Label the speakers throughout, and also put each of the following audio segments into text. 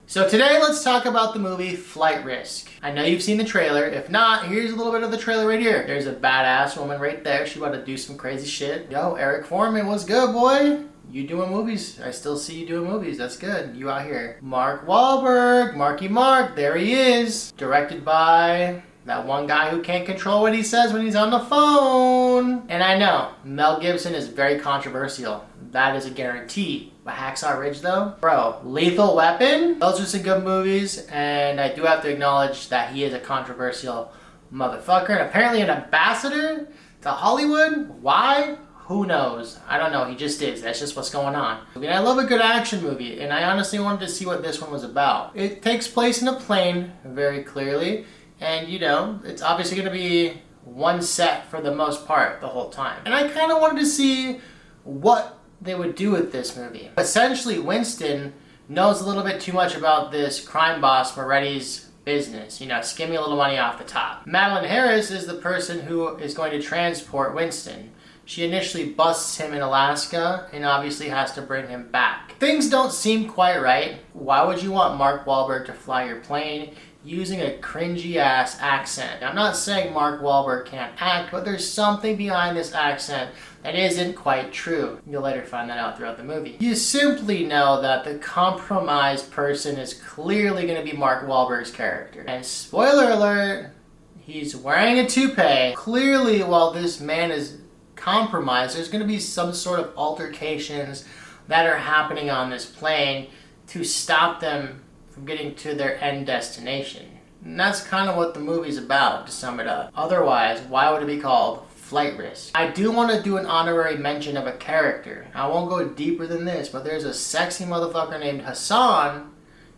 Speaker 1: So today let's talk about the movie Flight Risk. I know you've seen the trailer. If not, here's a little bit of the trailer right here. There's a badass woman right there. She about to do some crazy shit. Yo, Eric Foreman, what's good, boy? You doing movies. I still see you doing movies. That's good. You out here. Mark Wahlberg. Marky Mark. There he is. Directed by that one guy who can't control what he says when he's on the phone. And I know, Mel Gibson is very controversial. That is a guarantee. But Hacksaw Ridge though? Bro, Lethal Weapon? Those are some good movies. And I do have to acknowledge that he is a controversial motherfucker. And apparently an ambassador to Hollywood? Why? Who knows? I don't know. He just is. That's just what's going on. I mean, I love a good action movie. And I honestly wanted to see what this one was about. It takes place in a plane, very clearly. And, you know, it's obviously going to be one set for the most part the whole time. And I kind of wanted to see what they would do with this movie. Essentially, Winston knows a little bit too much about this crime boss Moretti's business. You know, skimming a little money off the top. Madeline Harris is the person who is going to transport Winston. She initially busts him in Alaska and obviously has to bring him back. Things don't seem quite right. Why would you want Mark Wahlberg to fly your plane using a cringy ass accent? I'm not saying Mark Wahlberg can't act, but there's something behind this accent that isn't quite true. You'll later find that out throughout the movie. You simply know that the compromised person is clearly going to be Mark Wahlberg's character. And spoiler alert, he's wearing a toupee. Clearly, while this man is compromised, there's going to be some sort of altercations that are happening on this plane to stop them from getting to their end destination. And that's kind of what the movie's about, to sum it up. Otherwise, why would it be called Flight Risk? I do want to do an honorary mention of a character. I won't go deeper than this, but there's a sexy motherfucker named Hassan,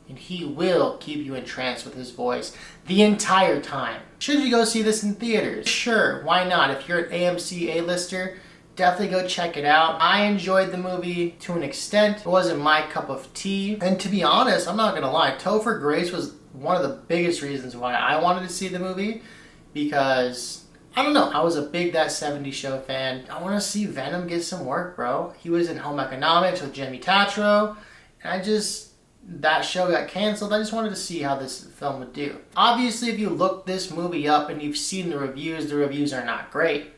Speaker 1: and he will keep you entranced with his voice the entire time. Should you go see this in theaters? Sure, why not? If you're an AMC A-lister, definitely go check it out. I enjoyed the movie to an extent. It wasn't my cup of tea. And to be honest, I'm not gonna lie, Topher Grace was one of the biggest reasons why I wanted to see the movie, because I don't know, I was a big That 70s Show fan. I want to see Venom get some work, bro. He was in Home Economics with Jimmy Tatro, and that show got canceled. I just wanted to see how this film would do. Obviously, if you look this movie up and you've seen the reviews are not great.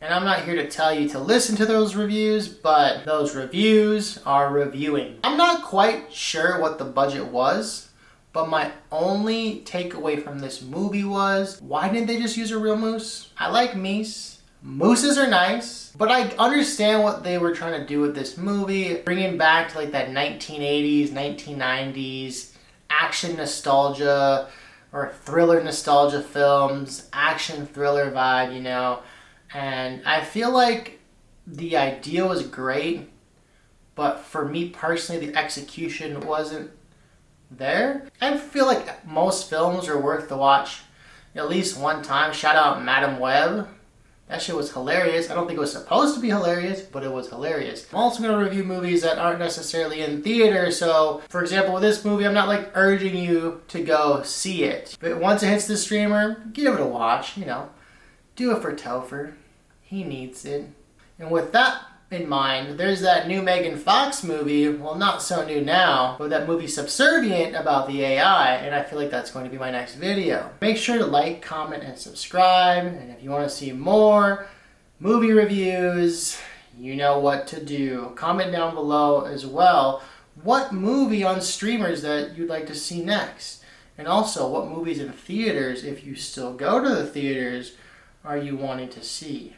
Speaker 1: And I'm not here to tell you to listen to those reviews, but those reviews are reviewing. I'm not quite sure what the budget was, but my only takeaway from this movie was, why didn't they just use a real moose? I like meese. Mooses are nice, but I understand what they were trying to do with this movie, bringing back to like that 1980s, 1990s action nostalgia or thriller nostalgia films, action thriller vibe, you know. And I feel like the idea was great, but for me personally, the execution wasn't there. I feel like most films are worth the watch at least one time. Shout out Madam Web. That shit was hilarious. I don't think it was supposed to be hilarious, but it was hilarious. I'm also going to review movies that aren't necessarily in theater. So, for example, with this movie, I'm not like urging you to go see it. But once it hits the streamer, give it a watch, you know. Do it for Topher. He needs it. And with that in mind, there's that new Megan Fox movie, well, not so new now, but that movie Subservient about the AI, and I feel like that's going to be my next video. Make sure to like, comment, and subscribe, and if you want to see more movie reviews, you know what to do. Comment down below as well what movie on streamers that you'd like to see next, and also what movies in theaters, if you still go to the theaters, are you wanting to see.